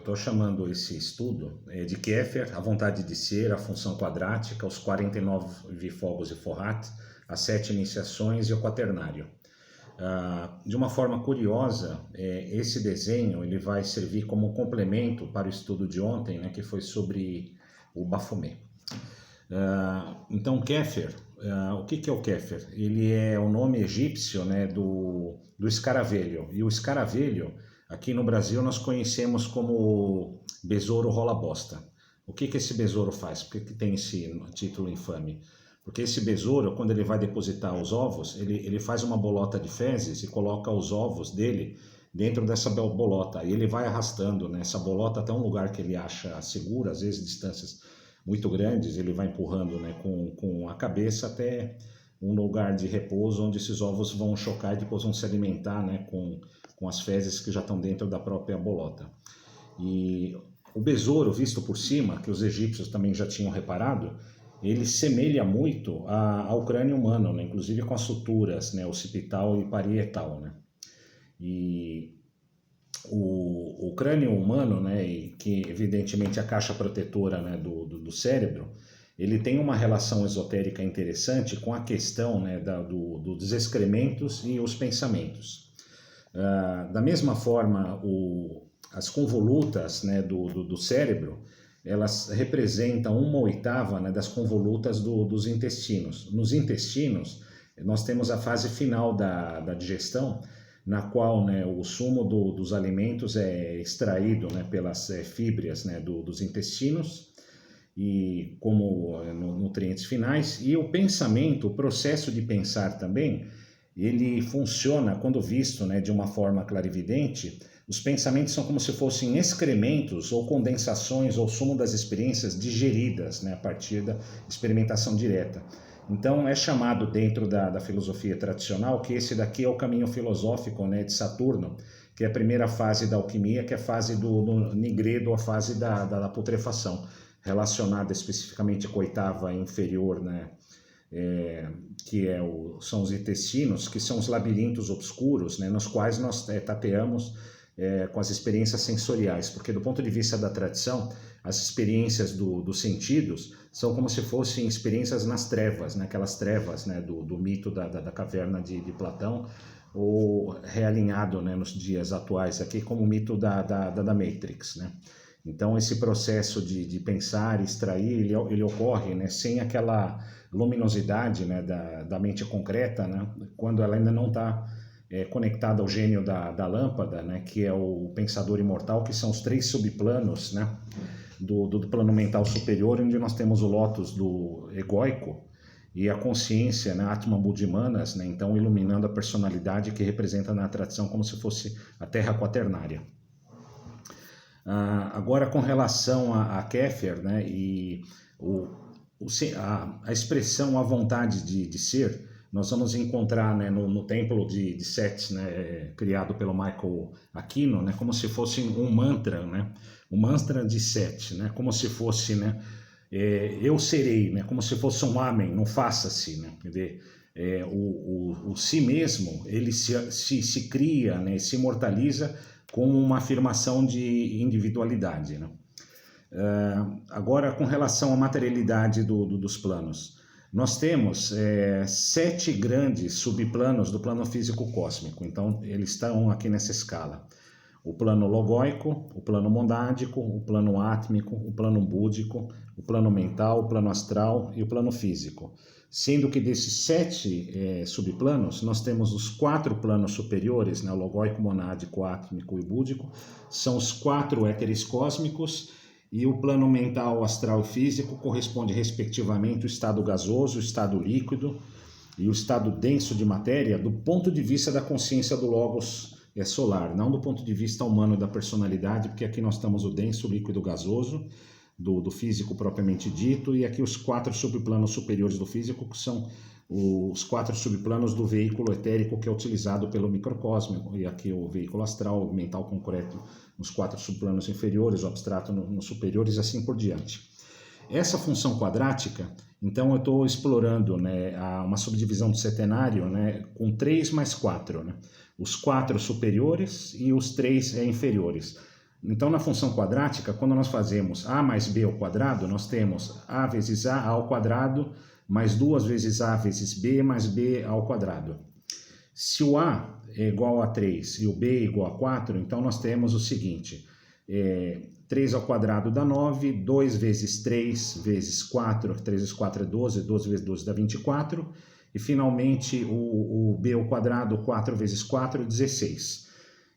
estou chamando esse estudo de Keffer, a vontade de ser, a função quadrática, os 49 fogos de Fohat, as 7 iniciações e o quaternário. De uma forma curiosa, esse desenho ele vai servir como complemento para o estudo de ontem, né, que foi sobre o Baphomet. Então, Keffer, o que é o Keffer? Ele é o nome egípcio, né, do escaravelho. E o escaravelho, aqui no Brasil, nós conhecemos como besouro rola-bosta. O que esse besouro faz? Por que tem esse título infame? Porque esse besouro, quando ele vai depositar os ovos, ele faz uma bolota de fezes e coloca os ovos dele dentro dessa bolota. E ele vai arrastando, né, essa bolota até um lugar que ele acha seguro, às vezes distâncias muito grandes, ele vai empurrando, né, com a cabeça até um lugar de repouso onde esses ovos vão chocar e depois vão se alimentar, né, com as fezes que já estão dentro da própria bolota. E o besouro, visto por cima, que os egípcios também já tinham reparado, ele semelha muito ao crânio humano, né, inclusive com as suturas, né, occipital e parietal, né. E o crânio humano, né, que evidentemente é a caixa protetora, né, do cérebro, ele tem uma relação esotérica interessante com a questão, né, dos excrementos e os pensamentos. Da mesma forma, as convolutas, né, do cérebro, elas representam 1/8, né, das convolutas dos intestinos. Nos intestinos, nós temos a fase final da digestão, na qual, né, o sumo dos alimentos é extraído, né, pelas fíbrias, né, dos intestinos e como nutrientes finais. E o pensamento, o processo de pensar também, ele funciona quando visto, né, de uma forma clarividente. Os pensamentos são como se fossem excrementos ou condensações ou sumo das experiências digeridas, né, a partir da experimentação direta. Então é chamado dentro da filosofia tradicional que esse daqui é o caminho filosófico, né, de Saturno, que é a primeira fase da alquimia, que é a fase do nigredo, a fase da putrefação, relacionada especificamente com a oitava inferior, né, que são os intestinos, que são os labirintos obscuros, né, nos quais nós tateamos com as experiências sensoriais, porque do ponto de vista da tradição, as experiências dos sentidos são como se fossem experiências nas trevas, né? Aquelas trevas, né, do mito da caverna de Platão, ou realinhado, né, nos dias atuais aqui como o mito da Matrix, né? Então esse processo de pensar, extrair, ele ocorre, né, sem aquela luminosidade, né, da mente concreta, né, quando ela ainda não está conectada ao gênio da lâmpada, né, que é o pensador imortal, que são os 3 subplanos, né, do plano mental superior, onde nós temos o lótus do egóico e a consciência, né, Atma Buddhimanas, né, então iluminando a personalidade que representa na tradição como se fosse a terra quaternária. Agora, com relação a Keffer, né, e a expressão, a vontade de ser, nós vamos encontrar, né, no templo de Set, né, criado pelo Michael Aquino, né, como se fosse um mantra, né, o mantra de Set, né, como se fosse, né, eu serei, né, como se fosse um amém, não faça-se, né, quer dizer, o si mesmo, ele se cria, né, se imortaliza como uma afirmação de individualidade, né. Agora, com relação à materialidade dos planos, nós temos 7 grandes subplanos do plano físico cósmico, então eles estão aqui nessa escala. O plano logóico, o plano mondádico, o plano átmico, o plano búdico, o plano mental, o plano astral e o plano físico. Sendo que desses 7 subplanos, nós temos os 4 planos superiores, né, o logóico, monádico, átmico e búdico, são os 4 éteres cósmicos, e o plano mental, astral e físico corresponde respectivamente ao estado gasoso, o estado líquido e o estado denso de matéria, do ponto de vista da consciência do Logos solar, não do ponto de vista humano da personalidade, porque aqui nós temos o denso, líquido, gasoso, do físico propriamente dito, e aqui os 4 subplanos superiores do físico, que são os 4 subplanos do veículo etérico que é utilizado pelo microcosmo, e aqui o veículo astral, o mental concreto nos 4 subplanos inferiores, o abstrato nos superiores, e assim por diante. Essa função quadrática, então eu estou explorando, né, uma subdivisão do setenário, né, com 3 mais 4, né, os 4 superiores e os 3 inferiores. Então, na função quadrática, quando nós fazemos a mais b ao quadrado, nós temos a vezes a ao quadrado, mais 2 vezes a vezes b, mais b ao quadrado. Se o a é igual a 3 e o b é igual a 4, então nós temos o seguinte, 3 ao quadrado dá 9, 2 vezes 3 vezes 4, 3 vezes 4 é 12, 12 vezes 12 dá 24, e finalmente o b ao quadrado, 4 vezes 4, é 16.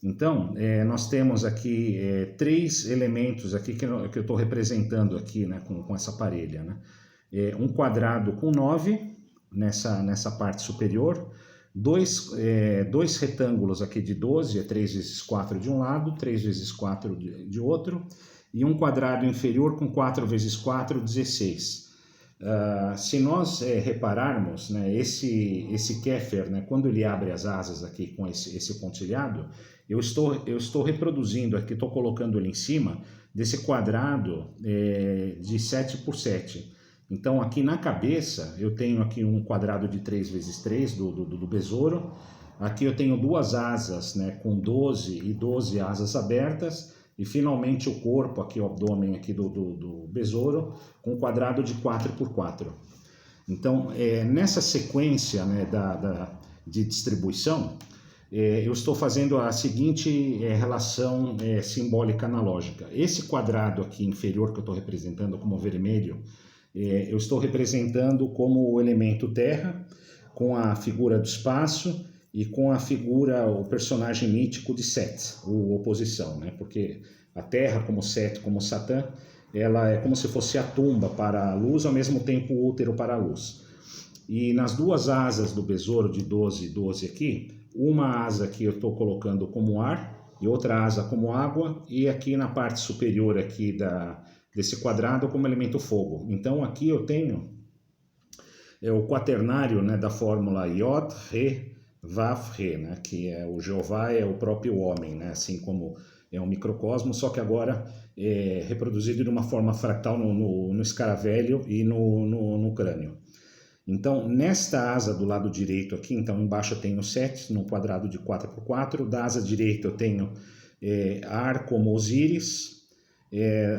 Então, nós temos aqui 3 elementos aqui que eu estou representando aqui, né, com essa parelha, né? Um quadrado com 9 nessa parte superior, dois retângulos aqui de 12, 3 vezes 4 de um lado, 3 vezes 4 de outro, e um quadrado inferior com 4 vezes 4, 16. Se nós repararmos, né, esse kéfer, né, quando ele abre as asas aqui com esse pontilhado, eu estou reproduzindo aqui, estou colocando ele em cima desse quadrado de 7 por 7. Então aqui na cabeça eu tenho aqui um quadrado de 3 vezes 3 do besouro, aqui eu tenho duas asas, né, com 12 e 12 asas abertas, e finalmente o corpo aqui, o abdômen aqui do besouro, com um quadrado de 4 por 4. Então nessa sequência, né, de distribuição, eu estou fazendo a seguinte relação simbólica analógica. Esse quadrado aqui inferior que eu estou representando como vermelho, eu estou representando como o elemento terra, com a figura do espaço e com a figura, o personagem mítico de Set, o oposição, né? Porque a terra, como Set, como Satã, ela é como se fosse a tumba para a luz, ao mesmo tempo o útero para a luz. E nas duas asas do besouro de 12 e 12 aqui, uma asa aqui eu estou colocando como ar e outra asa como água, e aqui na parte superior aqui desse quadrado como elemento fogo. Então aqui eu tenho o quaternário, né, da fórmula Yod, Re, Vav, Re, né, que o Jeová é o próprio homem, né, assim como é um microcosmo, só que agora reproduzido de uma forma fractal no escaravelho e no crânio. Então, nesta asa do lado direito aqui, então embaixo eu tenho 7, num quadrado de 4 por 4, da asa direita eu tenho ar como Osíris,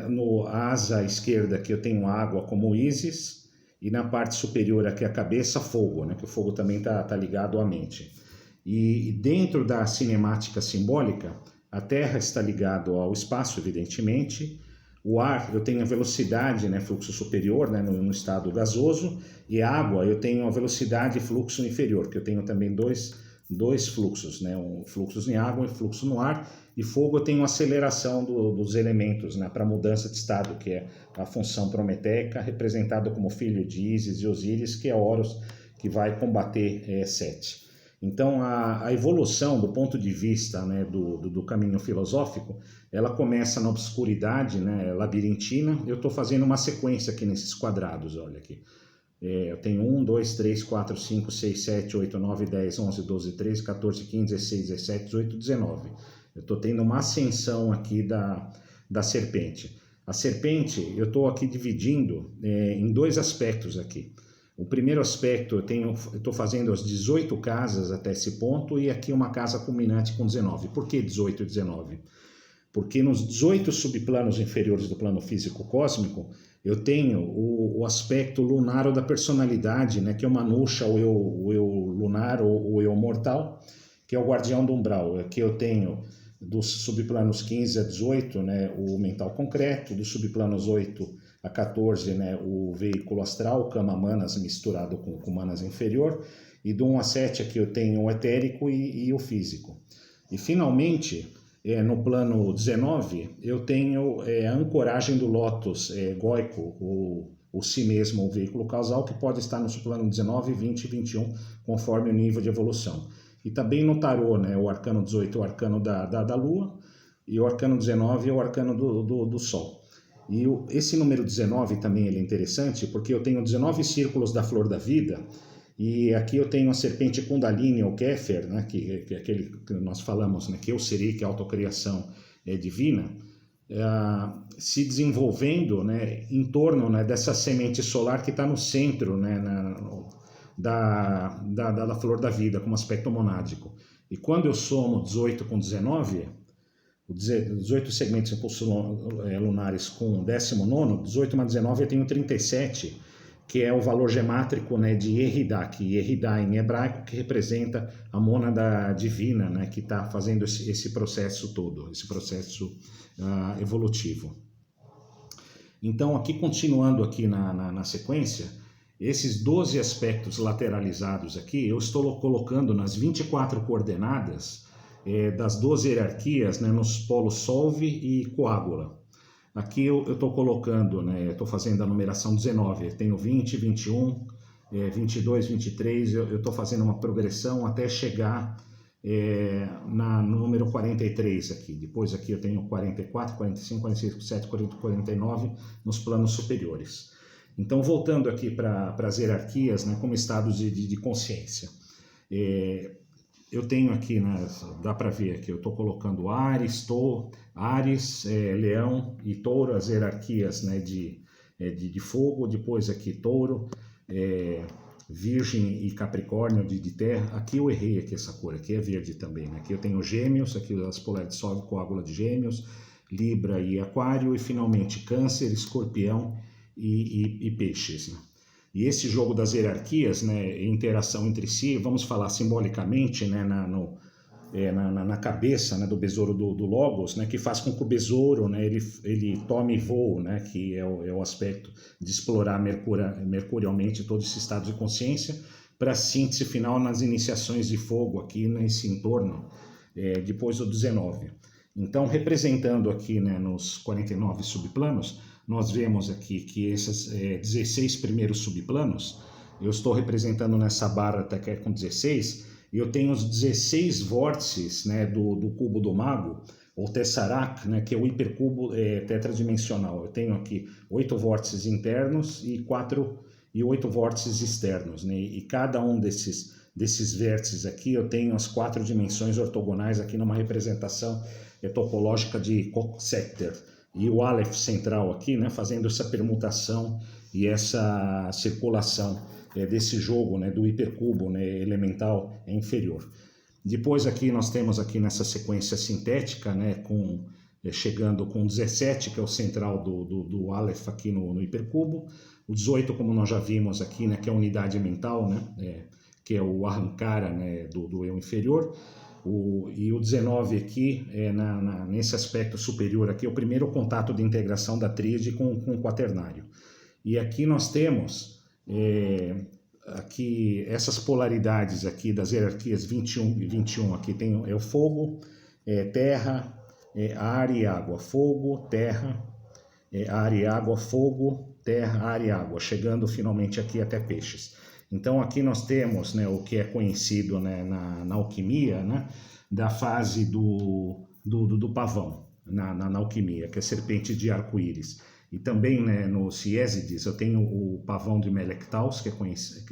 no asa esquerda aqui eu tenho água como Ísis, e na parte superior aqui a cabeça, fogo, né, que o fogo também tá ligado à mente. E dentro da cinemática simbólica, a Terra está ligado ao espaço, evidentemente. O ar, eu tenho a velocidade, né, fluxo superior, né, no estado gasoso, e a água, eu tenho a velocidade e fluxo inferior, que eu tenho também dois fluxos, né, um fluxo em água e fluxo no ar, e fogo eu tenho a aceleração dos elementos, né, para mudança de estado, que é a função prometeica, representada como filho de Ísis e Osíris, que é Horus, que vai combater Sete. Então, a evolução do ponto de vista, né, do caminho filosófico, ela começa na obscuridade, né, labirintina. Eu estou fazendo uma sequência aqui nesses quadrados, olha aqui. Eu tenho 1, 2, 3, 4, 5, 6, 7, 8, 9, 10, 11, 12, 13, 14, 15, 16, 17, 18, 19. Eu estou tendo uma ascensão aqui da serpente. A serpente, eu estou aqui dividindo em dois aspectos aqui. O primeiro aspecto, eu estou fazendo as 18 casas até esse ponto, e aqui uma casa culminante com 19. Por que 18 e 19? Porque nos 18 subplanos inferiores do plano físico cósmico, eu tenho o aspecto lunar ou da personalidade, né, que é o Manusha, o eu lunar ou o eu mortal, que é o guardião do umbral. Aqui eu tenho dos subplanos 15 a 18, né, o mental concreto, dos subplanos 8 a 14, né, o veículo astral, o Kama Manas misturado com Manas inferior, e do 1 a 7 aqui eu tenho o etérico e o físico. E finalmente, no plano 19, eu tenho a ancoragem do Lótus egóico, o si mesmo, o veículo causal, que pode estar no plano 19, 20 e 21, conforme o nível de evolução. E também no tarô, né, o arcano 18 é o arcano da Lua, e o arcano 19 é o arcano do Sol. E esse número 19 também ele é interessante, porque eu tenho 19 círculos da flor da vida, e aqui eu tenho a serpente Kundalini, ou Kéfer, né, que é aquele que nós falamos, né, que eu serei, que a autocriação divina, se desenvolvendo, né, em torno, né, dessa semente solar que está no centro, né, da flor da vida, como aspecto monádico. E quando eu somo 18 com 19, os 18 segmentos impulsos lunares com o 19º, 18 mais 19 eu tenho 37, que é o valor gemátrico, né, de Yehidá, que Yehidá em hebraico que representa a mônada divina, né, que está fazendo esse processo todo, esse processo evolutivo. Então, aqui continuando aqui na sequência, esses 12 aspectos lateralizados aqui, eu estou colocando nas 24 coordenadas das 12 hierarquias, né, nos polos Solve e Coágula. Aqui eu estou colocando, né, estou fazendo a numeração 19, eu tenho 20, 21, 22, 23, eu estou fazendo uma progressão até chegar no número 43 aqui. Depois aqui eu tenho 44, 45, 46, 47, 48, 49 nos planos superiores. Então, voltando aqui para as hierarquias, né, como estados de consciência. Eu tenho aqui, né, dá para ver aqui, eu estou colocando Áries, Leão e Touro, as hierarquias, né, de fogo, depois aqui Touro, Virgem e Capricórnio de terra. Aqui eu errei aqui essa cor, aqui é verde também, né? Aqui eu tenho Gêmeos, aqui as polares de Sol, Coágula de Gêmeos, Libra e Aquário, e finalmente Câncer, Escorpião e Peixes, né? E esse jogo das hierarquias, né, interação entre si, vamos falar simbolicamente, né, na cabeça, né, do besouro do Logos, né, que faz com que o besouro, né, ele tome voo, né, que é o aspecto de explorar mercurialmente todos esses estados de consciência, para a síntese final nas iniciações de fogo aqui nesse entorno, depois do 19. Então, representando aqui, né, nos 49 subplanos, nós vemos aqui que esses 16 primeiros subplanos, eu estou representando nessa barra até com 16, e eu tenho os 16 vórtices, né, do cubo do mago, ou Tesseract, né, que é o hipercubo tetradimensional. Eu tenho aqui 8 vórtices internos e 8 vórtices externos, né, e cada um desses vértices aqui eu tenho as 4 dimensões ortogonais aqui numa representação topológica de Coxeter. E o Aleph central aqui, né, fazendo essa permutação e essa circulação desse jogo, né, do hipercubo, né, elemental inferior. Depois aqui nós temos aqui nessa sequência sintética, né, chegando com 17, que é o central do Aleph aqui no hipercubo, o 18, como nós já vimos aqui, né, que é a unidade mental, né, que é o Ahankara, né, do eu inferior. E o 19 aqui, nesse aspecto superior aqui, é o primeiro contato de integração da tríade com o quaternário. E aqui nós temos aqui essas polaridades aqui das hierarquias 21 e 21. Aqui tem o fogo, terra, ar e água. Fogo, terra, ar e água, fogo, terra, ar e água. Chegando finalmente aqui até peixes. Então aqui nós temos, né, o que é conhecido, né, na alquimia, né, da fase do pavão, na alquimia, que é a serpente de arco-íris. E também, né, no Ciésides eu tenho o pavão de Melectaus, que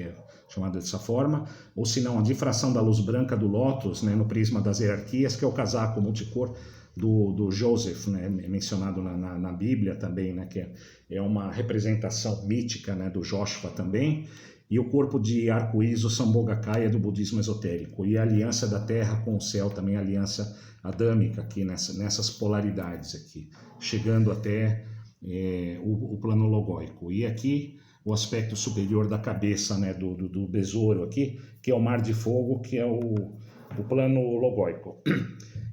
é chamado dessa forma, ou se não, a difração da luz branca do lótus, né, no prisma das hierarquias, que é o casaco multicor do Joseph, né, mencionado na Bíblia também, né, que é uma representação mítica, né, do Joshua também. E o corpo de arco-íris, o Sambhogakaya do budismo esotérico, e a aliança da terra com o céu, também a aliança adâmica aqui nessas polaridades aqui, chegando até o plano logóico. E aqui o aspecto superior da cabeça, né, do besouro aqui, que é o mar de fogo, que é o plano logóico.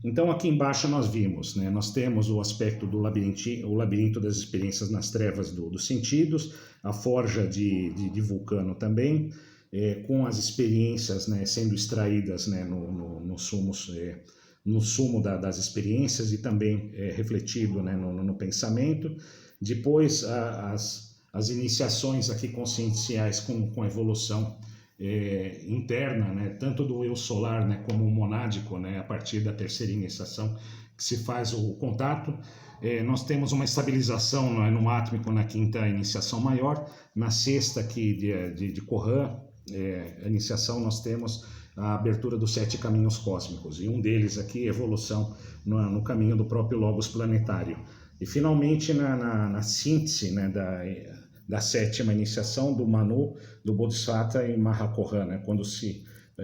Então aqui embaixo nós vimos, né, nós temos o aspecto do labirinto das experiências nas trevas dos sentidos, a forja de Vulcano também, com as experiências, né, sendo extraídas, né, no sumo das experiências e também refletido, né, no pensamento. Depois as iniciações aqui conscienciais com a evolução interna, né, tanto do eu solar, né, como o monádico, né, a partir da terceira iniciação que se faz o contato. Nós temos uma estabilização, né, no átmico na quinta iniciação maior. Na sexta aqui de Kohan, a iniciação, nós temos a abertura dos 7 caminhos cósmicos, e um deles aqui, evolução no caminho do próprio Logos planetário. E finalmente na síntese, né, da sétima iniciação do Manu, do Bodhisattva e Mahakohan, né, quando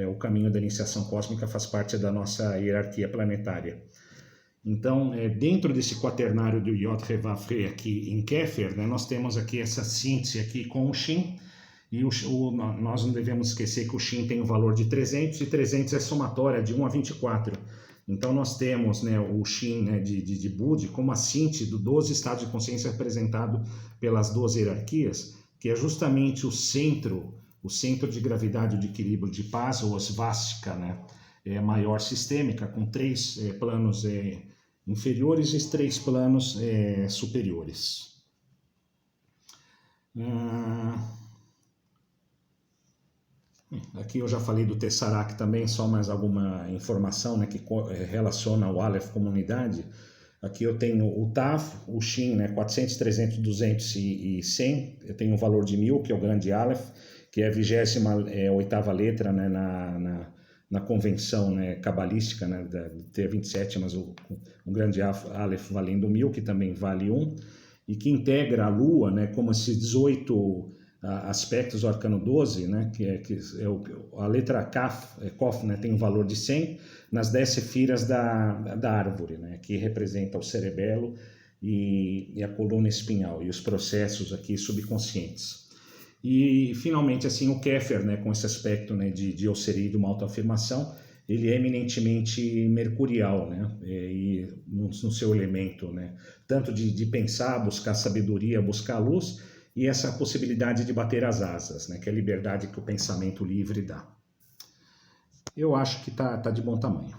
o caminho da iniciação cósmica faz parte da nossa hierarquia planetária. Então, dentro desse quaternário do Yod Revav Re aqui em Kéfer, né, nós temos aqui essa síntese aqui com o Shin, e nós não devemos esquecer que o Shin tem o valor de 300, e 300 é somatória de 1 a 24. Então, nós temos, né, o Shin, né, de Bud como a síntese dos 12 estados de consciência representado pelas 12 hierarquias, que é justamente o centro de gravidade, de equilíbrio, de paz, ou svástica, né, maior sistêmica, com 3 planos inferiores e 3 planos superiores. Aqui eu já falei do Tesseract também, só mais alguma informação, né, que relaciona o Aleph comunidade. Aqui eu tenho o Tav, o Shin, né, 400, 300, 200 e 100. Eu tenho o valor de 1000, que é o grande Aleph, que é a 28ª letra, né, na convenção, né, cabalística, né, ter 27, mas o grande Aleph valendo 1000, que também vale 1, e que integra a Lua, né, como esses 18 aspectos do arcano 12, né, que é a letra Kof, né, tem um valor de 100, nas 10 sefiras da árvore, né, que representa o cerebelo e a coluna espinhal, e os processos aqui subconscientes. E, finalmente, assim, o Kéfer, né, com esse aspecto, né, de eu ser de uma autoafirmação, ele é eminentemente mercurial, né, e no seu elemento, né, tanto de pensar, buscar sabedoria, buscar luz, e essa possibilidade de bater as asas, né, que é a liberdade que o pensamento livre dá. Eu acho que tá de bom tamanho.